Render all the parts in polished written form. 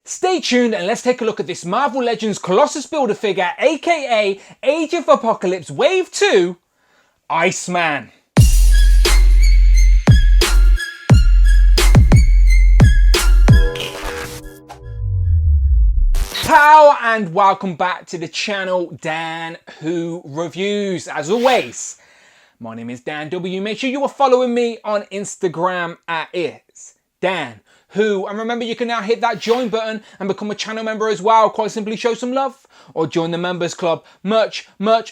Stay tuned and let's take a look at this Marvel Legends Colossus Build-A-Figure, aka Age of Apocalypse Wave 2, Iceman. Pow and welcome back to the channel, Dan Who Reviews. As always, my name is Dan W. Make sure you are following me on Instagram at It's Dan Who. And remember, you can now hit that join button and become a channel member as well. Quite simply show some love or join the members club. Much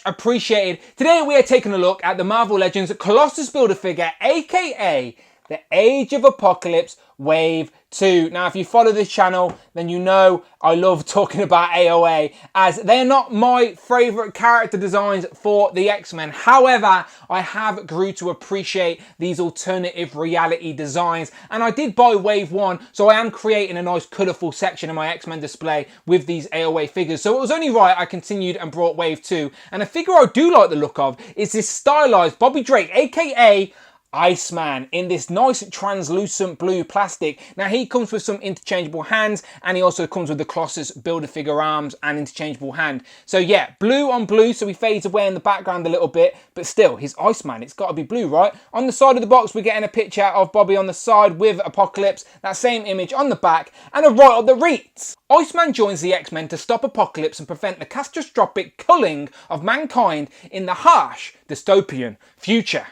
appreciated. Today we are taking a look at the Marvel Legends Colossus Build-A-Figure, aka the Age of Apocalypse Wave 2. Now, if you follow this channel, then you know I love talking about AOA, as they're not my favourite character designs for the X-Men. However, I have grew to appreciate these alternative reality designs, and I did buy Wave 1, so I am creating a nice colourful section in my X-Men display with these AOA figures. So it was only right I continued and brought Wave 2. And a figure I do like the look of is this stylised Bobby Drake, aka Iceman, in this nice translucent blue plastic. Now, he comes with some interchangeable hands, and he also comes with the Colossus Build-A-Figure arms and interchangeable hand. So yeah, blue on blue, so he fades away in the background a little bit, but still, he's Iceman. It's got to be blue, right? On the side of the box, we're getting a picture of Bobby on the side with Apocalypse, that same image on the back, and a write-up that reads: Iceman joins the X-Men to stop Apocalypse and prevent the catastrophic culling of mankind in the harsh dystopian future.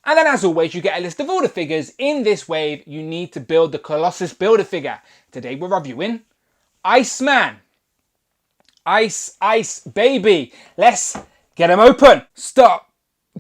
And then, as always, you get a list of all the figures in this wave you need to build the Colossus Build-A-Figure. Today we're reviewing Iceman. Ice, baby. Let's get him open. Stop,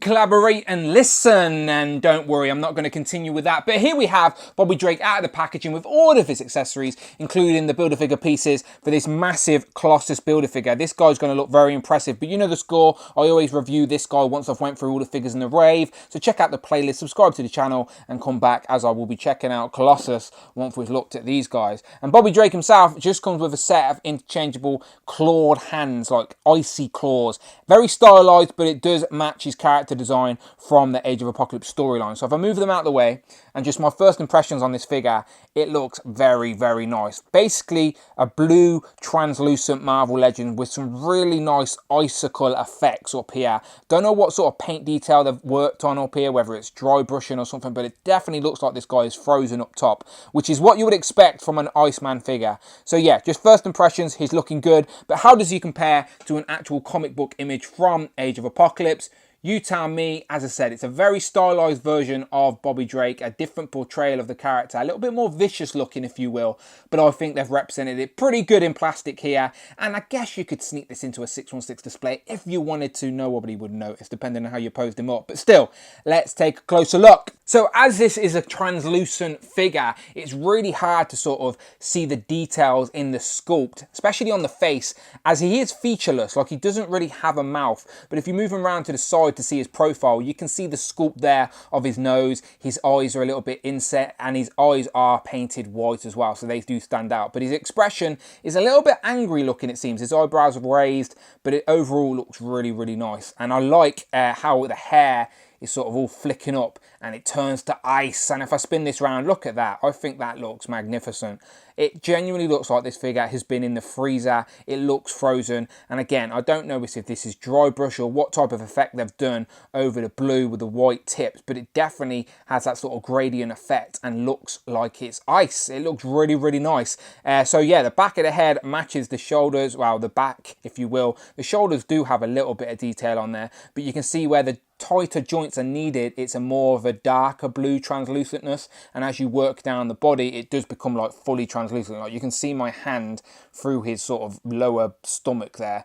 collaborate and listen. And don't worry, I'm not going to continue with that. But here we have Bobby Drake out of the packaging with all of his accessories, including the Build-A-Figure pieces for this massive Colossus Build-A-Figure. This guy's going to look very impressive, but you know the score. I always review this guy once I've went through all the figures in the wave. So check out the playlist, subscribe to the channel, and come back, as I will be checking out Colossus once we've looked at these guys. And Bobby Drake himself just comes with a set of interchangeable clawed hands, like icy claws. Very stylized, but it does match his character design from the Age of Apocalypse storyline. So if I move them out of the way, and just my first impressions on this figure, it looks very nice. Basically a blue translucent Marvel Legend with some really nice icicle effects up here. Don't know what sort of paint detail they've worked on up here, whether it's dry brushing or something, but it definitely looks like this guy is frozen up top, which is what you would expect from an Iceman figure. So yeah, just first impressions, he's looking good, but how does he compare to an actual comic book image from Age of Apocalypse? You tell me. As I said, it's a very stylized version of Bobby Drake, a different portrayal of the character, a little bit more vicious looking, if you will, but I think they've represented it pretty good in plastic here, and I guess you could sneak this into a 616 display if you wanted to. Nobody would notice, depending on how you posed him up, but still, let's take a closer look. So as this is a translucent figure, it's really hard to sort of see the details in the sculpt, especially on the face, as he is featureless, like he doesn't really have a mouth, but if you move him around to the side to see his profile, you can see the sculpt there of his nose. His eyes are a little bit inset, and his eyes are painted white as well, so they do stand out. But his expression is a little bit angry looking, it seems. His eyebrows are raised, but it overall looks really nice. And I like how the hair is sort of all flicking up and it turns to ice. And if I spin this round, look at that. I think that looks magnificent. It genuinely looks like this figure has been in the freezer. It looks frozen. And again, I don't know if this is dry brush or what type of effect they've done over the blue with the white tips, but it definitely has that sort of gradient effect and looks like it's ice. It looks really nice. So yeah, the back of the head matches the shoulders. Well, the back, if you will. The shoulders do have a little bit of detail on there, but you can see where the tighter joints are needed. It's a more of a darker blue translucentness, and as you work down the body, it does become like fully translucent. Like you can see my hand through his sort of lower stomach there.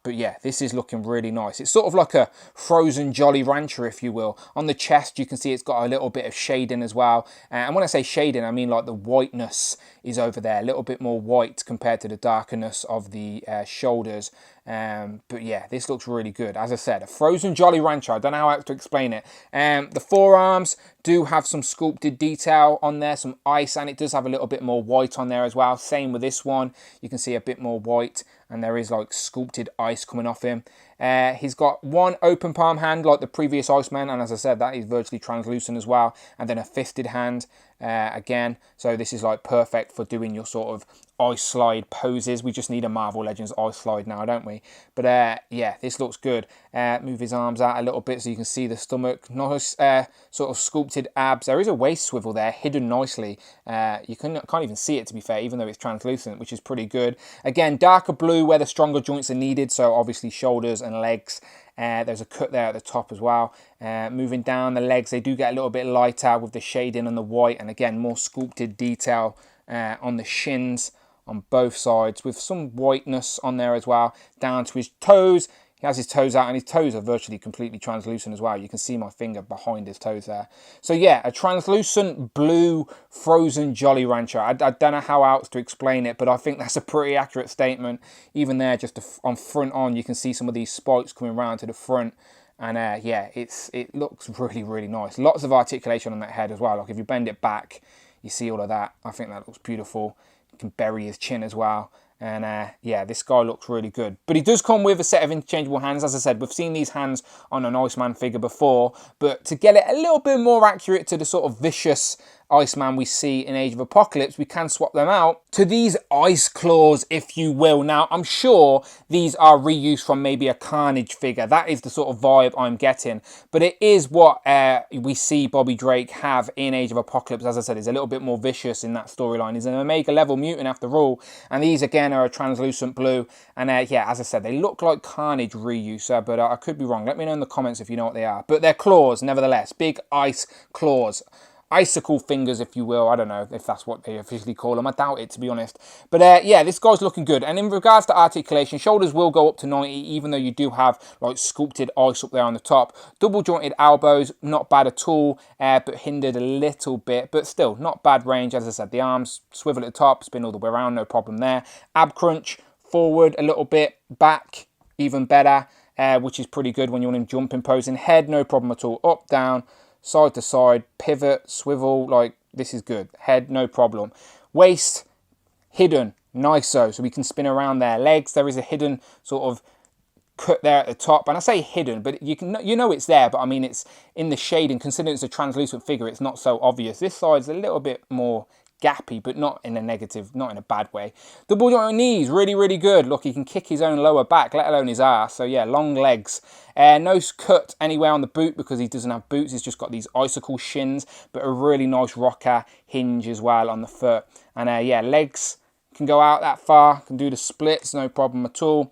But yeah, this is looking really nice. It's sort of like a frozen Jolly Rancher, if you will. On the chest, you can see it's got a little bit of shading as well. And when I say shading, I mean like the whiteness is over there, a little bit more white compared to the darkness of the shoulders. But yeah, this looks really good. As I said, a frozen Jolly Rancher. I don't know how else to explain it. The forearms do have some sculpted detail on there, some ice, and it does have a little bit more white on there as well. Same with this one. You can see a bit more white, and there is like sculpted ice coming off him. He's got one open palm hand like the previous Iceman, and as I said, that is virtually translucent as well, and then a fisted hand again. So this is like perfect for doing your sort of ice slide poses. We just need a Marvel Legends ice slide now, don't we? But yeah, this looks good. Move his arms out a little bit so you can see the stomach. Nice sort of sculpted abs. There is a waist swivel there, hidden nicely. You can't even see it, to be fair, even though it's translucent, which is pretty good. Again, darker blue where the stronger joints are needed, so obviously shoulders and legs. There's a cut there at the top as well. Moving down the legs, they do get a little bit lighter with the shading and the white, and again, more sculpted detail on the shins on both sides, with some whiteness on there as well, down to his toes. He has his toes out, and his toes are virtually completely translucent as well. You can see my finger behind his toes there. So yeah, a translucent blue frozen Jolly Rancher. I don't know how else to explain it, but I think that's a pretty accurate statement. Even there, just on front on, you can see some of these spikes coming around to the front. And yeah, it looks really, really nice. Lots of articulation on that head as well. Like if you bend it back, you see all of that. I think that looks beautiful. You can bury his chin as well. And yeah, this guy looks really good. But he does come with a set of interchangeable hands. As I said, we've seen these hands on an Iceman figure before. But to get it a little bit more accurate to the sort of vicious Iceman we see in Age of Apocalypse, we can swap them out to these ice claws, if you will. Now, I'm sure these are reused from maybe a Carnage figure. That is the sort of vibe I'm getting. But it is what we see Bobby Drake have in Age of Apocalypse. As I said, he's a little bit more vicious in that storyline. He's an Omega level mutant after all. And these, again, are a translucent blue. And yeah, as I said, they look like Carnage reuse, but I could be wrong. Let me know in the comments if you know what they are. But they're claws, nevertheless. Big ice claws. Icicle fingers, if you will. I don't know if that's what they officially call them. I doubt it, to be honest. But yeah, this guy's looking good. And in regards to articulation, shoulders will go up to 90, even though you do have like sculpted ice up there on the top. Double jointed elbows, not bad at all, but hindered a little bit. But still, not bad range. As I said, the arms swivel at the top, spin all the way around, no problem there. Ab crunch, forward a little bit, back, even better, which is pretty good when you want him jumping, posing. Head, no problem at all. Up, down, side to side, pivot, swivel, like this is good. Head, no problem. Waist, hidden, nice so we can spin around there. Legs, there is a hidden sort of cut there at the top, and I say hidden, but you know it's there, but I mean it's in the shade, and considering it's a translucent figure, it's not so obvious. This side's a little bit more gappy, but not in a negative, not in a bad way. Double joint knees, really, really good. Look, he can kick his own lower back, let alone his ass. So yeah, long legs. No cut anywhere on the boot because he doesn't have boots. He's just got these icicle shins, but a really nice rocker hinge as well on the foot. And yeah, legs can go out that far, can do the splits, no problem at all.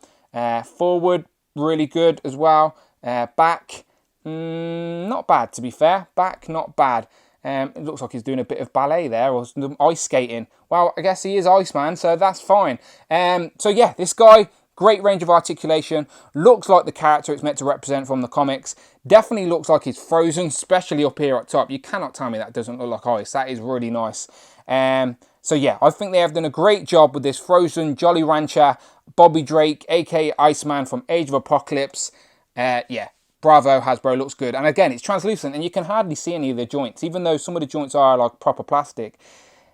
Forward, really good as well. Back, not bad to be fair. Back, not bad. It looks like he's doing a bit of ballet there, or some ice skating. Well, I guess he is Iceman, so that's fine. So yeah, this guy, great range of articulation. Looks like the character it's meant to represent from the comics. Definitely looks like he's frozen, especially up here at top. You cannot tell me that doesn't look like ice. That is really nice. So yeah, I think they have done a great job with this frozen Jolly Rancher Bobby Drake, aka Iceman from Age of Apocalypse. Yeah. Bravo, Hasbro, looks good. And again, it's translucent and you can hardly see any of the joints, even though some of the joints are like proper plastic.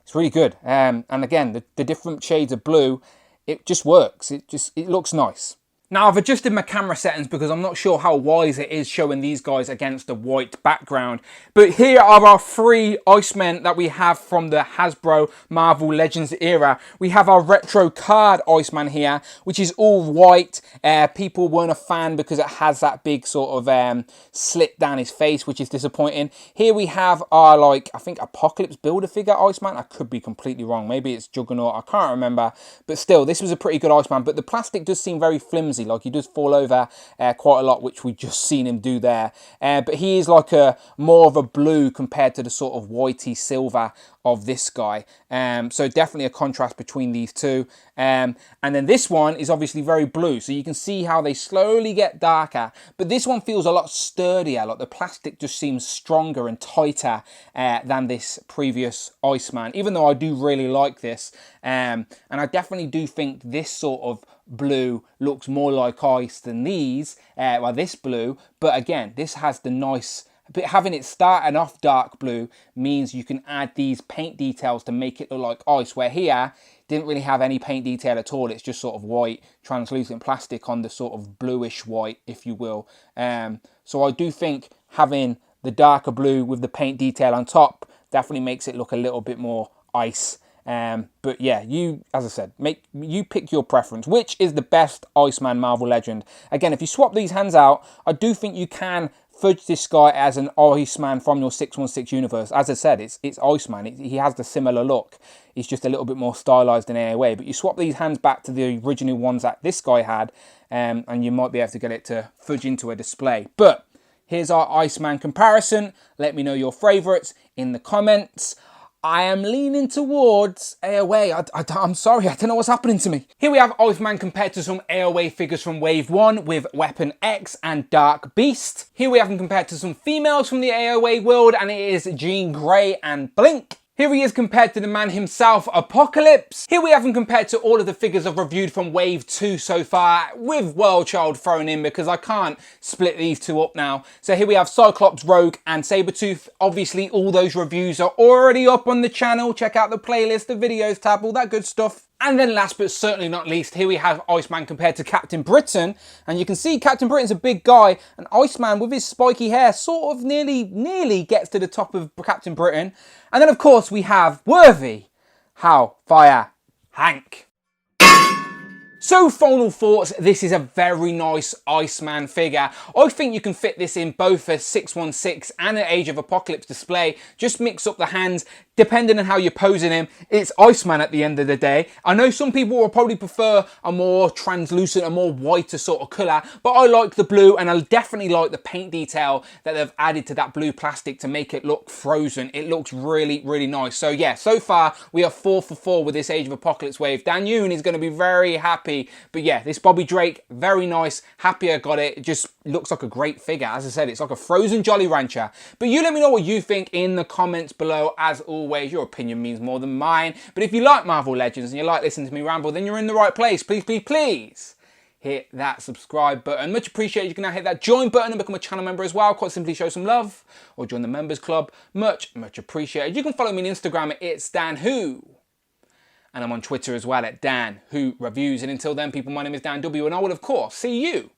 It's really good. And again, the different shades of blue, it just works. It looks nice. Now, I've adjusted my camera settings because I'm not sure how wise it is showing these guys against a white background. But here are our 3 Icemen that we have from the Hasbro Marvel Legends era. We have our retro card Iceman here, which is all white. People weren't a fan because it has that big sort of slit down his face, which is disappointing. Here we have our, like, I think Apocalypse Build-A-Figure Iceman. I could be completely wrong. Maybe it's Juggernaut. I can't remember. But still, this was a pretty good Iceman. But the plastic does seem very flimsy. Like he does fall over quite a lot, which we just seen him do there. But he is like a more of a blue compared to the sort of whitey silver of this guy. So definitely a contrast between these two. And then this one is obviously very blue. So you can see how they slowly get darker. But this one feels a lot sturdier. Like the plastic just seems stronger and tighter than this previous Iceman. Even though I do really like this. And I definitely do think this sort of blue looks more like ice than these. Well, this blue. But again, this has the nice... But having it starting off dark blue means you can add these paint details to make it look like ice, where here didn't really have any paint detail at all. It's just sort of white, translucent plastic on the sort of bluish white, if you will. So I do think having the darker blue with the paint detail on top definitely makes it look a little bit more ice. But yeah, as I said, you pick your preference. Which is the best Iceman Marvel Legend? Again, if you swap these hands out, I do think you can fudge this guy as an Iceman from your 616 universe. As I said, it's Iceman. He has the similar look. He's just a little bit more stylized in AOA. But you swap these hands back to the original ones that this guy had, and you might be able to get it to fudge into a display. But here's our Iceman comparison. Let me know your favourites in the comments. I am leaning towards AOA. I'm sorry, I don't know what's happening to me. Here we have Iceman compared to some AOA figures from Wave 1 with Weapon X and Dark Beast. Here we have him compared to some females from the AOA world, and it is Jean Grey and Blink. Here he is compared to the man himself, Apocalypse. Here we have him compared to all of the figures I've reviewed from Wave 2 so far, with World Child thrown in because I can't split these two up now. So here we have Cyclops, Rogue and Sabretooth. Obviously all those reviews are already up on the channel. Check out the playlist, the videos tab, all that good stuff. And then last but certainly not least, here we have Iceman compared to Captain Britain. And you can see Captain Britain's a big guy, and Iceman with his spiky hair sort of nearly gets to the top of Captain Britain. And then of course we have Worthy Hellfire Hank. So final thoughts, this is a very nice Iceman figure. I think you can fit this in both a 616 and an Age of Apocalypse display. Just mix up the hands, depending on how you're posing him. It's Iceman at the end of the day. I know some people will probably prefer a more translucent, a more whiter sort of colour, but I like the blue, and I definitely like the paint detail that they've added to that blue plastic to make it look frozen. It looks really, really nice. So yeah, so far we are 4 for 4 with this Age of Apocalypse wave. Dan Yoon is going to be very happy. But yeah, this Bobby Drake, very nice. Happy I got it. It just looks like a great figure. As I said, it's like a frozen Jolly Rancher. But you let me know what you think in the comments below. As always, your opinion means more than mine. But if you like Marvel Legends and you like listening to me ramble, then you're in the right place. Please, please, please hit that subscribe button. Much appreciated. You can now hit that join button and become a channel member as well. Quite simply show some love or join the members club. Much, much appreciated. You can follow me on Instagram at It's Dan Who. And I'm on Twitter as well at Dan Who Reviews. And until then, people, my name is Dan W. And I will, of course, see you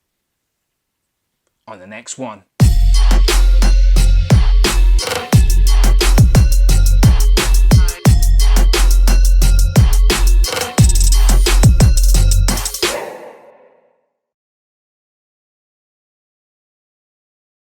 on the next one.